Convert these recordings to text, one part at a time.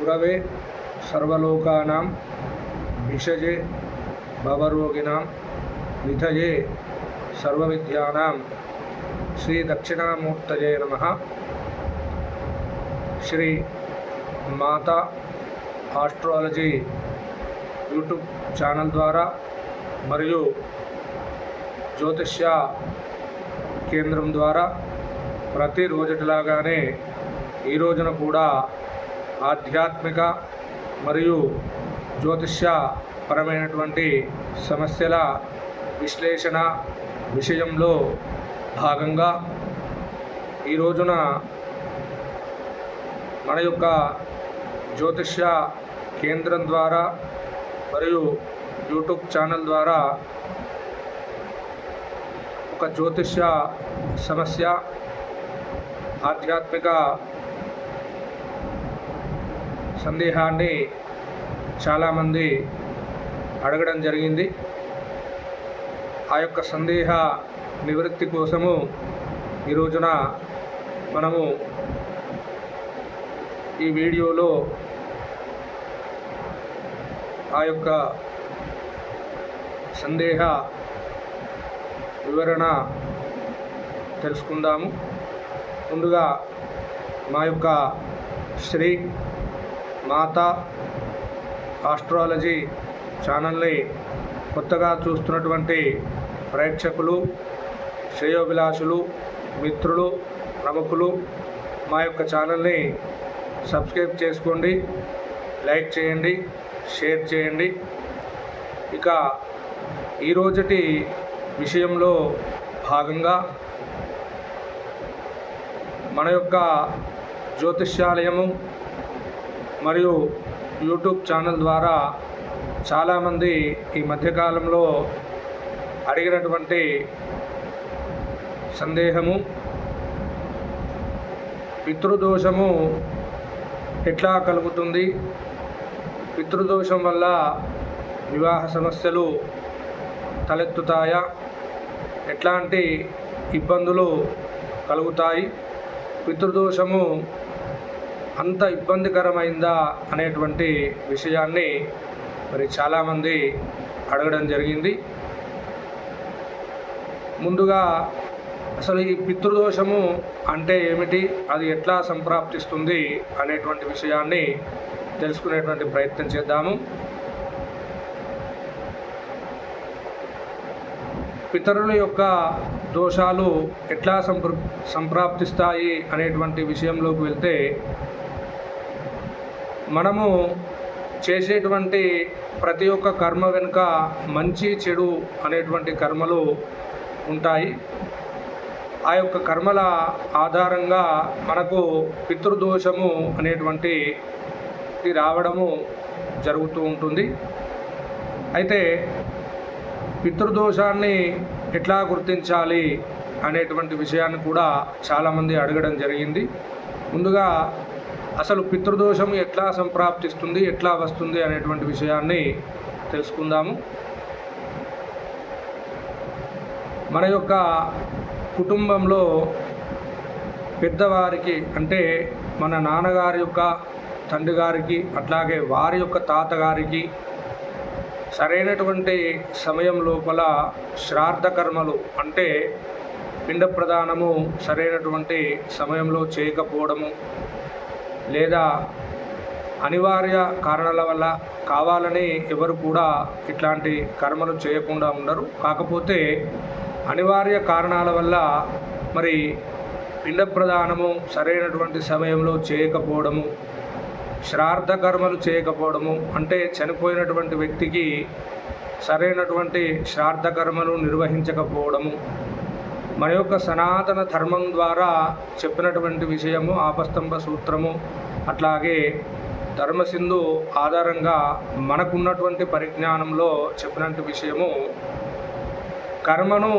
गुरवे सर्वलोकानां भिषजे भवरोगिणां निधये सर्वविद्यानां श्री दक्षिणामूर्तये नमः। श्री माता आस्ट्रालजी यूट्यूब ఛానల్ ద్వారా మరియు జ్యోతిష్య కేంద్రం ద్వారా ప్రతిరోజులాగానే ఈ రోజున కూడా ఆధ్యాత్మిక మరియు జ్యోతిష్య పరమైనటువంటి సమస్యల విశ్లేషణ విషయంలో భాగంగా ఈ రోజున మన యొక్క జ్యోతిష్య కేంద్రం ద్వారా మరియు యూట్యూబ్ ఛానల్ ద్వారా ఒక జ్యోతిష్య సమస్య ఆధ్యాత్మిక సందేహాన్ని చాలామంది అడగడం జరిగింది. ఆ యొక్క సందేహ నివృత్తి కోసము ఈ రోజున మనము ఈ వీడియోలో ఆ యొక్క సందేహ వివరణ తెలుసుకుందాము. ముందుగా మా యొక్క శ్రీ మాతా ఆస్ట్రాలజీ ఛానల్ని కొత్తగా చూస్తున్నటువంటి ప్రేక్షకులు, శ్రేయోభిలాషులు, మిత్రులు, ప్రముఖులు మా యొక్క ఛానల్ని సబ్స్క్రైబ్ చేసుకోండి, లైక్ చేయండి, షేర్ చేయండి. ఇక ఈరోజటి విషయంలో భాగంగా మన యొక్క జ్యోతిష్యాలయము మరియు యూట్యూబ్ ఛానల్ ద్వారా చాలామంది ఈ మధ్యకాలంలో అడిగినటువంటి సందేహము, పితృదోషము ఎట్లా కలుగుతుంది, పితృదోషం వల్ల వివాహ సమస్యలు తలెత్తుతాయా, ఎట్లాంటి ఇబ్బందులు కలుగుతాయి, పితృదోషము అంత ఇబ్బందికరమైందా అనేటువంటి విషయాన్ని మరి చాలామంది అడగడం జరిగింది. ముందుగా అసలు ఈ పితృదోషము అంటే ఏమిటి, అది ఎట్లా సంప్రాప్తిస్తుంది అనేటువంటి విషయాన్ని తెలుసుకునేటువంటి ప్రయత్నం చేద్దాము. పితరుల యొక్క దోషాలు ఎట్లా సంప్రాప్తిస్తాయి అనేటువంటి విషయంలోకి వెళ్తే, మనము చేసేటువంటి ప్రతి ఒక్క కర్మ వెనుక మంచి చెడు అనేటువంటి కర్మలు ఉంటాయి. ఆ యొక్క కర్మల ఆధారంగా మనకు పితృదోషము అనేటువంటి రావడము జరుగుతూ ఉంటుంది. అయితే పితృదోషాన్ని ఎట్లా గుర్తించాలి అనేటువంటి విషయాన్ని కూడా చాలామంది అడగడం జరిగింది. ముందుగా అసలు పితృదోషం ఎట్లా సంప్రాప్తిస్తుంది, ఎట్లా వస్తుంది అనేటువంటి విషయాన్ని తెలుసుకుందాము. మన యొక్క కుటుంబంలో పెద్దవారికి అంటే మన నాన్నగారి యొక్క తండ్రి గారికి, అట్లాగే వారి యొక్క తాతగారికి సరైనటువంటి సమయం లోపల శ్రాద్ధ కర్మలు అంటే పిండ ప్రదానము సరైనటువంటి సమయంలో చేయకపోవడము, లేదా అనివార్య కారణాల వల్ల కావాలని ఎవరు కూడా ఇట్లాంటి కర్మలు చేయకుండా ఉండరు. కాకపోతే అనివార్య కారణాల వల్ల మరి పిండ ప్రదానము సరైనటువంటి సమయంలో చేయకపోవడము, శ్రాద్ధ కర్మలు చేయకపోవడము అంటే చనిపోయినటువంటి వ్యక్తికి సరైనటువంటి శ్రాద్ధ కర్మలు నిర్వహించకపోవడము, మన యొక్క సనాతన ధర్మం ద్వారా చెప్పినటువంటి విషయము ఆపస్తంభ సూత్రము, అట్లాగే ధర్మసింధు ఆధారంగా మనకున్నటువంటి పరిజ్ఞానంలో చెప్పినటువంటి విషయము, కర్మను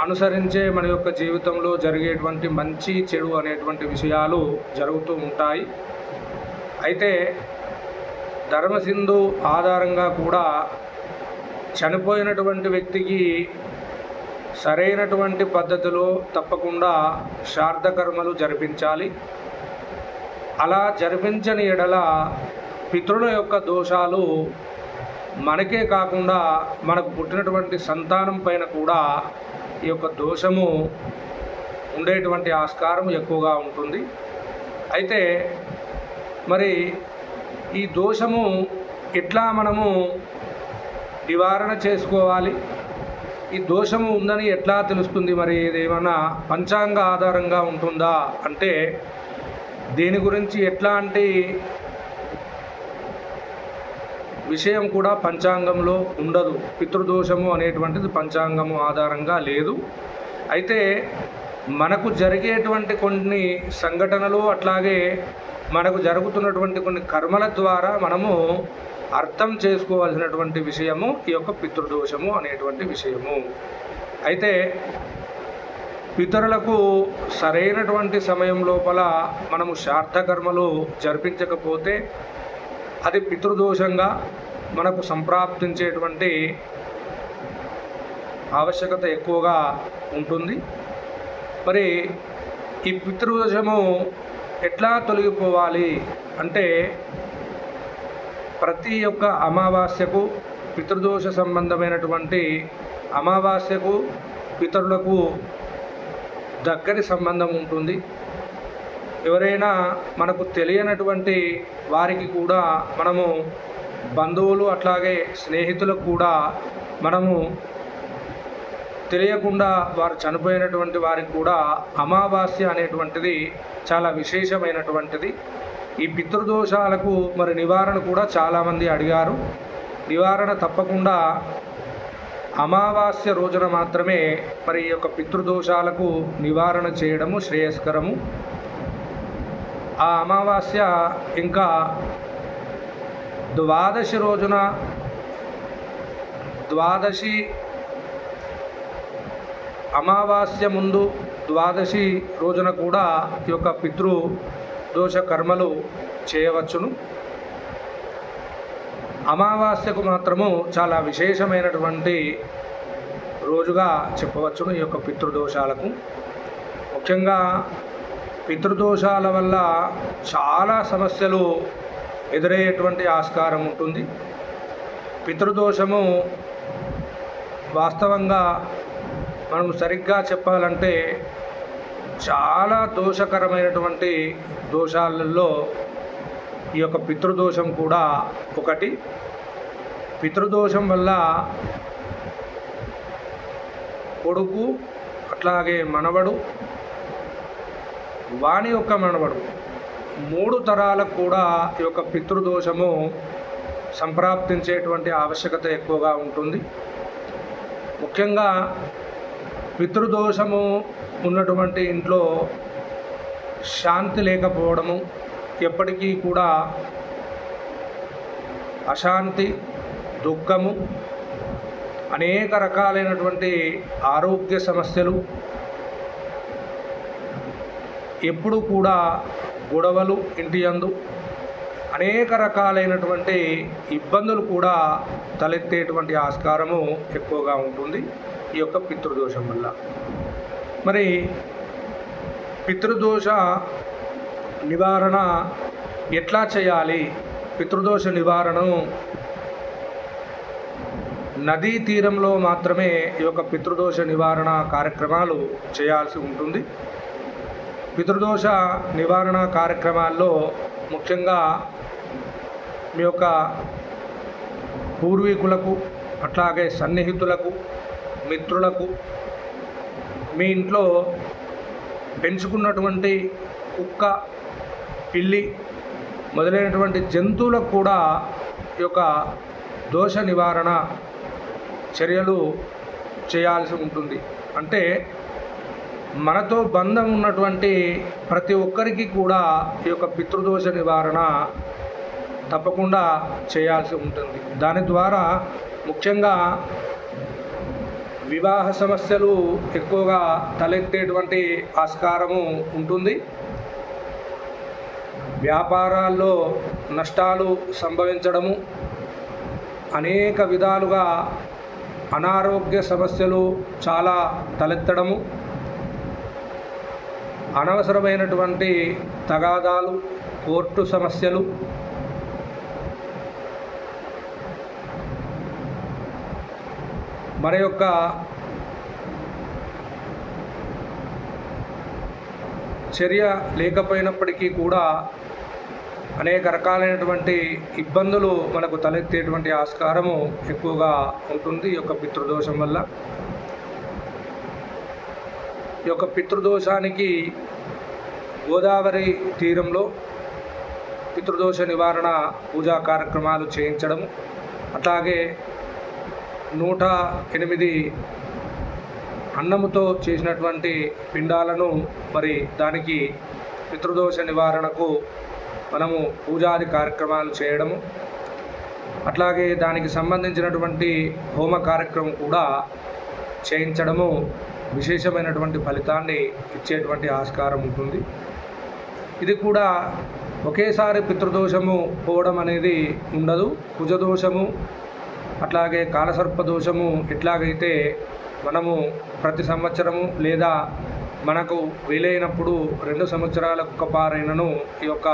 అనుసరించే మన యొక్క జీవితంలో జరిగేటువంటి మంచి చెడు అనేటువంటి విషయాలు జరుగుతూ ఉంటాయి. అయితే ధర్మసింధు ఆధారంగా కూడా చనిపోయినటువంటి వ్యక్తికి సరైనటువంటి పద్ధతిలో తప్పకుండా శ్రాద్ధ కర్మలు జరిపించాలి. అలా జరిపించని ఎడల పితరుల యొక్క దోషాలు మనకే కాకుండా మనకు పుట్టినటువంటి సంతానం పైన కూడా ఈ యొక్క దోషము ఉండేటువంటి ఆస్కారం ఎక్కువగా ఉంటుంది. అయితే మరి ఈ దోషము ఎట్లా మనము నివారణ చేసుకోవాలి, ఈ దోషము ఉందని ఎట్లా తెలుస్తుంది, మరి ఇదేమన్నా పంచాంగ ఆధారంగా ఉంటుందా అంటే దీని గురించి ఎట్లాంటి విషయం కూడా పంచాంగంలో ఉండదు. పితృదోషము అనేటువంటిది పంచాంగము ఆధారంగా లేదు. అయితే మనకు జరిగేటువంటి కొన్ని సంఘటనలు అట్లాగే మనకు జరుగుతున్నటువంటి కొన్ని కర్మల ద్వారా మనము అర్థం చేసుకోవాల్సినటువంటి విషయము ఈ యొక్క పితృదోషము అనేటువంటి విషయము. అయితే పితరులకు సరైనటువంటి సమయం లోపల మనము శ్రాద్ధకర్మలు జరిపించకపోతే అది పితృదోషంగా మనకు సంప్రాప్తించేటువంటి ఆవశ్యకత ఎక్కువగా ఉంటుంది. మరి ఈ పితృదోషము ఎట్లా తొలగిపోవాలి అంటే ప్రతి ఒక్క అమావాస్యకు పితృదోష సంబంధమైనటువంటి అమావాస్యకు పితరులకు దగ్గరి సంబంధం ఉంటుంది. ఎవరైనా మనకు తెలియనటువంటి వారికి కూడా మనము బంధువులు అట్లాగే స్నేహితులకు కూడా మనము తెలియకుండా వారు చనిపోయినటువంటి వారికి కూడా అమావాస్య అనేటువంటిది చాలా విశేషమైనటువంటిది. ఈ పితృదోషాలకు మరి నివారణ కూడా చాలామంది అడిగారు. నివారణ తప్పకుండా అమావాస్య రోజున మాత్రమే మరి ఈ యొక్క పితృదోషాలకు నివారణ చేయడము శ్రేయస్కరము. ఆ అమావాస్య ఇంకా ద్వాదశి రోజున, ద్వాదశి అమావాస్య ముందు ద్వాదశి రోజున కూడా ఈ యొక్క పితృదోష కర్మలు చేయవచ్చును. అమావాస్యకు మాత్రము చాలా విశేషమైనటువంటి రోజుగా చెప్పవచ్చును ఈ యొక్క పితృదోషాలకు. ముఖ్యంగా పితృదోషాల వల్ల చాలా సమస్యలు ఎదురయ్యేటువంటి ఆస్కారం ఉంటుంది. పితృదోషము వాస్తవంగా మనం సరిగ్గా చెప్పాలంటే చాలా దోషకరమైనటువంటి దోషాలలో ఈ యొక్క పితృదోషం కూడా ఒకటి. పితృదోషం వల్ల కొడుకు అట్లాగే మనవడు, వాని యొక్క మనవడు 3 తరాలకు కూడా ఈ యొక్క పితృదోషము సంప్రాప్తించేటువంటి ఆవశ్యకత ఎక్కువగా ఉంటుంది. ముఖ్యంగా పితృదోషము ఉన్నటువంటి ఇంట్లో శాంతి లేకపోవడము, ఎప్పటికీ కూడా అశాంతి, దుఃఖము, అనేక రకాలైనటువంటి ఆరోగ్య సమస్యలు, ఎప్పుడు కూడా గొడవలు ఇంటి యందు, అనేక రకాలైనటువంటి ఇబ్బందులు కూడా తలెత్తేటువంటి ఆస్కారము ఎక్కువగా ఉంటుంది ఈ యొక్క పితృదోషం వల్ల. మరి పితృదోష నివారణ ఎట్లా చేయాలి? పితృదోష నివారణను నదీ తీరంలో మాత్రమే ఈ యొక్క పితృదోష నివారణ కార్యక్రమాలు చేయాల్సి ఉంటుంది. పితృదోష నివారణ కార్యక్రమాల్లో ముఖ్యంగా మీ యొక్క పూర్వీకులకు అట్లాగే సన్నిహితులకు, మిత్రులకు, మీ ఇంట్లో పెంచుకున్నటువంటి కుక్క, పిల్లి మొదలైనటువంటి జంతువులకు కూడా ఈ యొక్క దోష నివారణ చర్యలు చేయాల్సి ఉంటుంది. అంటే మనతో బంధం ఉన్నటువంటి ప్రతి ఒక్కరికి కూడా ఈ యొక్క పితృదోష నివారణ తప్పకుండా చేయాల్సి ఉంటుంది. దాని ద్వారా ముఖ్యంగా వివాహ సమస్యలు ఎక్కువగా తలెత్తేటువంటి ఆస్కారము ఉంటుంది. వ్యాపారాల్లో నష్టాలు సంభవించడము, అనేక విధాలుగా అనారోగ్య సమస్యలు చాలా తలెత్తడము, అనవసరమైనటువంటి తగాదాలు, కోర్టు సమస్యలు, మన యొక్క చర్య లేకపోయినప్పటికీ కూడా అనేక రకాలైనటువంటి ఇబ్బందులు మనకు తలెత్తేటువంటి ఆస్కారము ఎక్కువగా ఉంటుంది ఈ యొక్క పితృదోషం వల్ల. ఈ యొక్క పితృదోషానికి గోదావరి తీరంలో పితృదోష నివారణ పూజా కార్యక్రమాలు చేయించడం, అట్లాగే 108 అన్నముతో చేసినటువంటి పిండాలను మరి దానికి పితృదోష నివారణకు మనము పూజాది కార్యక్రమాలు చేయడము, అట్లాగే దానికి సంబంధించినటువంటి హోమ కార్యక్రమం కూడా చేయించడము విశేషమైనటువంటి ఫలితాన్ని ఇచ్చేటువంటి ఆస్కారం ఉంటుంది. ఇది కూడా ఒకేసారి పితృదోషము పోవడం అనేది ఉండదు. కుజదోషము అట్లాగే కాలసర్పదోషము ఎట్లాగైతే మనము ప్రతి సంవత్సరము లేదా మనకు వీలైనప్పుడు 2 సంవత్సరాలకు ఒకపారైనను ఈ యొక్క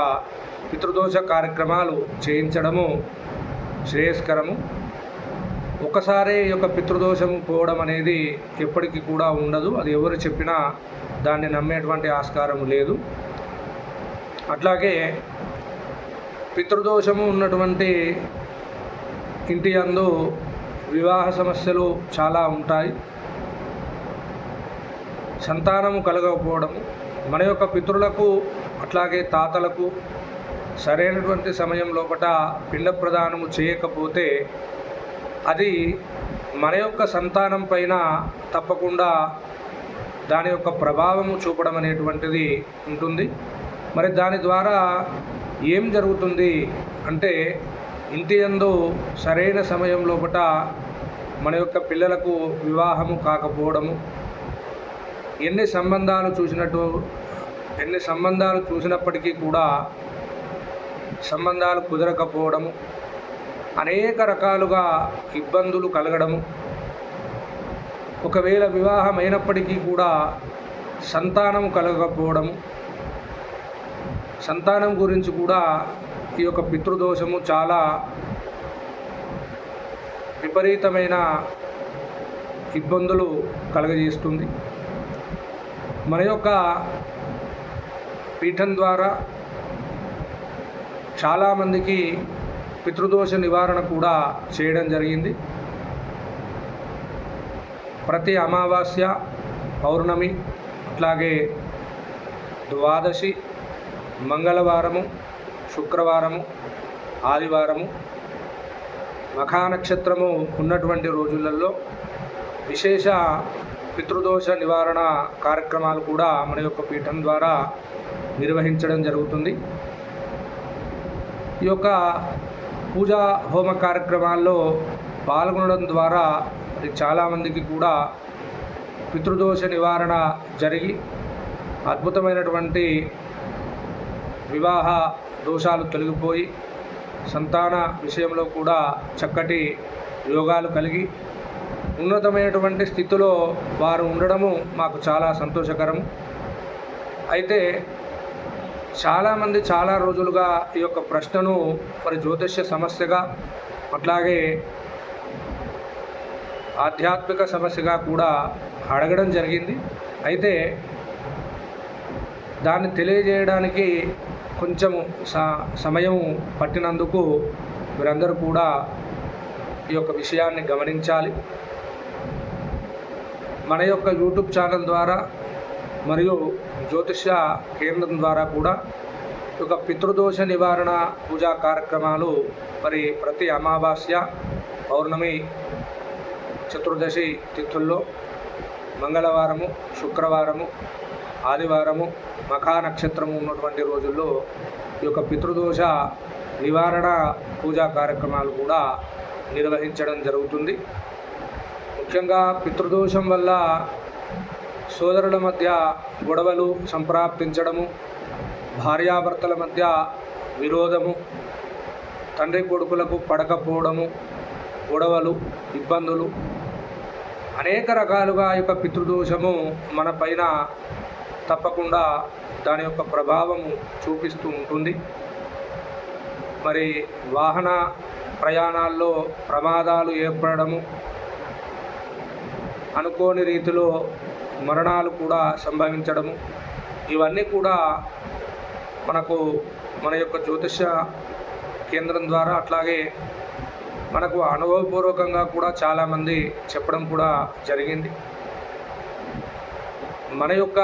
పితృదోష కార్యక్రమాలు చేయించడము శ్రేయస్కరము. ఒకసారి ఈ యొక్క పితృదోషము పోవడం అనేది ఎప్పటికీ కూడా ఉండదు. అది ఎవరు చెప్పినా దాన్ని నమ్మేటువంటి ఆస్కారం లేదు. అట్లాగే పితృదోషము ఉన్నటువంటి ఇంటి యందు వివాహ సమస్యలు చాలా ఉంటాయి. సంతానము కలగకపోవడము, మన యొక్క పితరులకు అట్లాగే తాతలకు సరైనటువంటి సమయం లోపట పిండ ప్రదానము చేయకపోతే అది మన యొక్క సంతానం పైన తప్పకుండా దాని యొక్క ప్రభావము చూపడం అనేటువంటిది ఉంటుంది. మరి దాని ద్వారా ఏం జరుగుతుంది అంటే ఇంటి యందు సరైన సమయం లోపట మన యొక్క పిల్లలకు వివాహము కాకపోవడము, ఎన్ని సంబంధాలు చూసినప్పటికీ కూడా సంబంధాలు కుదరకపోవడము, అనేక రకాలుగా ఇబ్బందులు కలగడము, ఒకవేళ వివాహం అయినప్పటికీ కూడా సంతానం కలగకపోవడము, సంతానం గురించి కూడా ఈ యొక్క పితృదోషము చాలా విపరీతమైన ఇబ్బందులు కలగజేస్తుంది. మన యొక్క పీఠం ద్వారా చాలామందికి పితృదోష నివారణ కూడా చేయడం జరిగింది. ప్రతి అమావాస్య, పౌర్ణమి, అట్లాగే ద్వాదశి, మంగళవారము, శుక్రవారము, ఆదివారము, మఖానక్షత్రము ఉన్నటువంటి రోజులలో విశేష పితృదోష నివారణ కార్యక్రమాలు కూడా మన యొక్క పీఠం ద్వారా నిర్వహించడం జరుగుతుంది. ఈ యొక్క పూజా హోమ కార్యక్రమాల్లో పాల్గొనడం ద్వారా మరి చాలామందికి కూడా పితృదోష నివారణ జరిగి అద్భుతమైనటువంటి వివాహ దోషాలు తొలగిపోయి సంతాన విషయంలో కూడా చక్కటి యోగాలు కలిగి ఉన్నతమైనటువంటి స్థితిలో వారు ఉండడము మాకు చాలా సంతోషకరం. అయితే చాలామంది చాలా రోజులుగా ఈ యొక్క ప్రశ్నను మరి జ్యోతిష్య సమస్యగా అట్లాగే ఆధ్యాత్మిక సమస్యగా కూడా అడగడం జరిగింది. అయితే దాన్ని తెలియజేయడానికి కొంచెము సమయం పట్టినందుకు మీరందరూ కూడా ఈ యొక్క విషయాన్ని గమనించాలి. మన యొక్క యూట్యూబ్ ఛానల్ ద్వారా మరియు జ్యోతిష్య కేంద్రం ద్వారా కూడా ఒక పితృదోష నివారణ పూజా కార్యక్రమాలు మరి ప్రతి అమావాస్య, పౌర్ణమి, చతుర్దశి తిథుల్లో, మంగళవారము, శుక్రవారము, ఆదివారము, మఖా నక్షత్రము ఉన్నటువంటి రోజుల్లో ఈ యొక్క పితృదోష నివారణ పూజా కార్యక్రమాలు కూడా నిర్వహించడం జరుగుతుంది. ముఖ్యంగా పితృదోషం వల్ల సోదరుల మధ్య గొడవలు సంప్రాప్తించడము, భార్యాభర్తల మధ్య విరోధము, తండ్రి కొడుకులకు పడకపోవడము, గొడవలు, ఇబ్బందులు, అనేక రకాలుగా ఈ యొక్క పితృదోషము మన పైన తప్పకుండా దాని యొక్క ప్రభావము చూపిస్తూ ఉంటుంది. మరి వాహన ప్రయాణాల్లో ప్రమాదాలు ఏర్పడము, అనుకోని రీతిలో మరణాలు కూడా సంభవించడము, ఇవన్నీ కూడా మనకు మన యొక్క జ్యోతిష కేంద్రం ద్వారా అట్లాగే మనకు అనుభవపూర్వకంగా కూడా చాలామంది చెప్పడం కూడా జరిగింది. మన యొక్క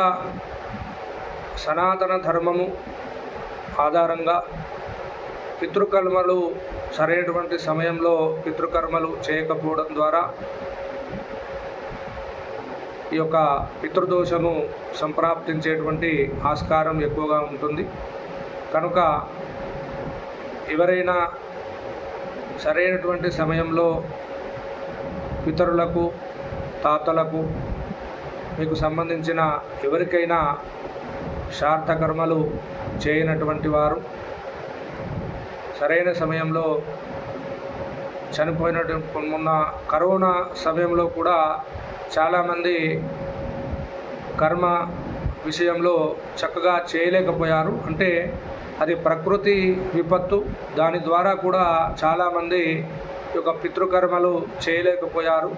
సనాతన ధర్మము ఆధారంగా పితృకర్మలు సరైనటువంటి సమయంలో పితృకర్మలు చేయకపోవడం ద్వారా ఈ యొక్క పితృదోషము సంప్రాప్తించేటువంటి ఆస్కారం ఎక్కువగా ఉంటుంది. కనుక ఎవరైనా సరైనటువంటి సమయంలో పితరులకు, తాతలకు, మీకు సంబంధించిన ఎవరికైనా శ్రాద్ధకర్మలు చేయనటువంటి వారు సరైన సమయంలో చనిపోయినటువంటి మొన్న కరోనా సమయంలో కూడా చాలామంది కర్మ విషయంలో చక్కగా చేయలేకపోయారు. అంటే అది ప్రకృతి విపత్తు, దాని ద్వారా కూడా చాలామంది ఈ యొక్క పితృకర్మలు చేయలేకపోయారు.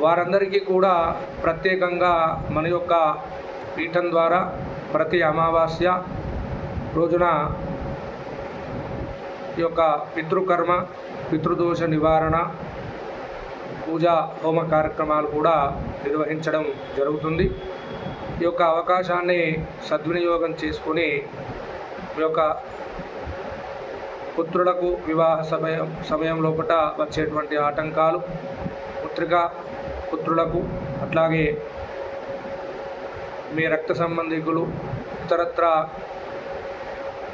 వారందరికీ కూడా ప్రత్యేకంగా మన యొక్క పీఠం ద్వారా ప్రతి అమావాస్య రోజున ఈ యొక్క పితృకర్మ, పితృదోష నివారణ, పూజా హోమ కార్యక్రమాలు కూడా నిర్వహించడం జరుగుతుంది. ఈ యొక్క అవకాశాన్ని సద్వినియోగం చేసుకొని మీ యొక్క పుత్రులకు వివాహ సమయం లోపల వచ్చేటువంటి ఆటంకాలు, పుత్రులకు అట్లాగే మీ రక్త సంబంధికులు, ఇతరత్ర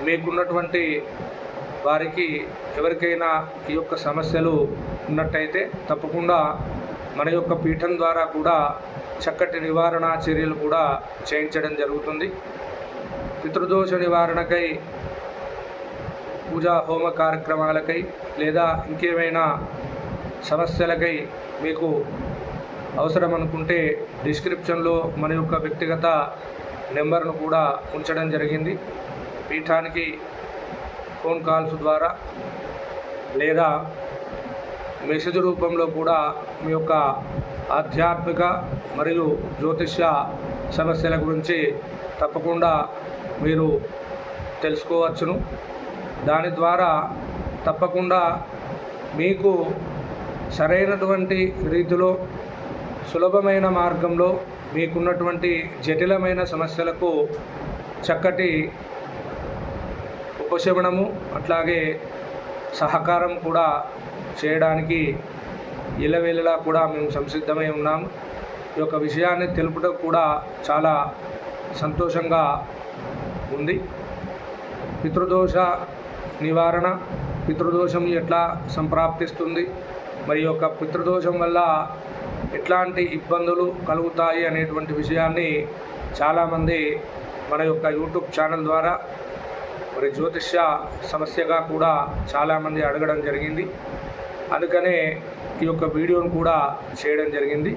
మీకున్నటువంటి వారికి ఎవరికైనా ఈ యొక్క సమస్యలు ఉన్నట్టయితే తప్పకుండా మన యొక్క పీఠం ద్వారా కూడా చక్కటి నివారణ చర్యలు కూడా చేయించడం జరుగుతుంది. పితృదోష నివారణకై, పూజా హోమ కార్యక్రమాలకై లేదా ఇంకేమైనా సమస్యలకై మీకు అవసరం అనుకుంటే డిస్క్రిప్షన్లో మన యొక్క వ్యక్తిగత నెంబర్ను కూడా ఉంచడం జరిగింది. పీఠానికి ఫోన్ కాల్స్ ద్వారా లేదా మెసేజ్ రూపంలో కూడా మీ యొక్క ఆధ్యాత్మిక మరియు జ్యోతిష్య సమస్యల గురించి తప్పకుండా మీరు తెలుసుకోవచ్చును. దాని ద్వారా తప్పకుండా మీకు సరైనటువంటి రీతిలో సులభమైన మార్గంలో మీకున్నటువంటి జటిలమైన సమస్యలకు చక్కటి ఉపశమనము అట్లాగే సహకారం కూడా చేయడానికి ఇళ్ళవేళలా కూడా మేము సంసిద్ధమై ఉన్నాము. ఈ యొక్క విషయాన్ని తెలుపడం కూడా చాలా సంతోషంగా ఉంది. పితృదోష నివారణ, పితృదోషం ఎట్లా సంప్రాప్తిస్తుంది, మరి యొక్క పితృదోషం వల్ల ఎట్లాంటి ఇబ్బందులు కలుగుతాయి అనేటువంటి విషయాన్ని చాలామంది మన యొక్క యూట్యూబ్ ఛానల్ ద్వారా మరి జ్యోతిష్య సమస్యగా కూడా చాలామంది అడగడం జరిగింది. అందుకనే ఈ యొక్క వీడియోను కూడా చేయడం జరిగింది.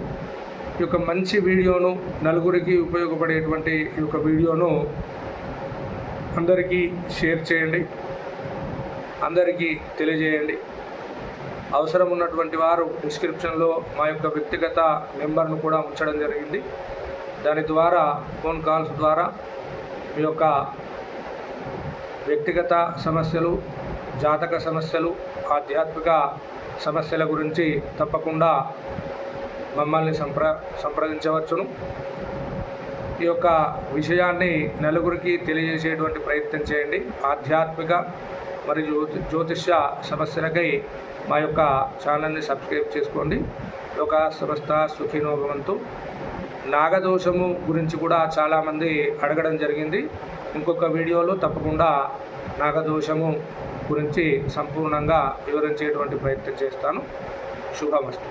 ఈ యొక్క మంచి వీడియోను, నలుగురికి ఉపయోగపడేటువంటి ఈ యొక్క వీడియోను అందరికీ షేర్ చేయండి, అందరికీ తెలియజేయండి. అవసరం ఉన్నటువంటి వారు డిస్క్రిప్షన్లో మా యొక్క వ్యక్తిగత నెంబర్ను కూడా ఉంచడం జరిగింది. దాని ద్వారా ఫోన్ కాల్స్ ద్వారా మీ యొక్క వ్యక్తిగత సమస్యలు, జాతక సమస్యలు, ఆధ్యాత్మిక సమస్యల గురించి తప్పకుండా మమ్మల్ని సంప్రదించవచ్చును. ఈ యొక్క విషయాన్ని నలుగురికి తెలియజేసేటువంటి ప్రయత్నం చేయండి. ఆధ్యాత్మిక మరియు జ్యోతిష్య సమస్యలకై మా యొక్క ఛానల్ని సబ్స్క్రైబ్ చేసుకోండి. లోకా సమస్త సుఖినో భవంతు. నాగదోషము గురించి కూడా చాలామంది అడగడం జరిగింది. ఇంకొక వీడియోలో తప్పకుండా నాగదోషము గురించి సంపూర్ణంగా వివరించేటువంటి ప్రయత్నం చేస్తాను. శుభమస్తు.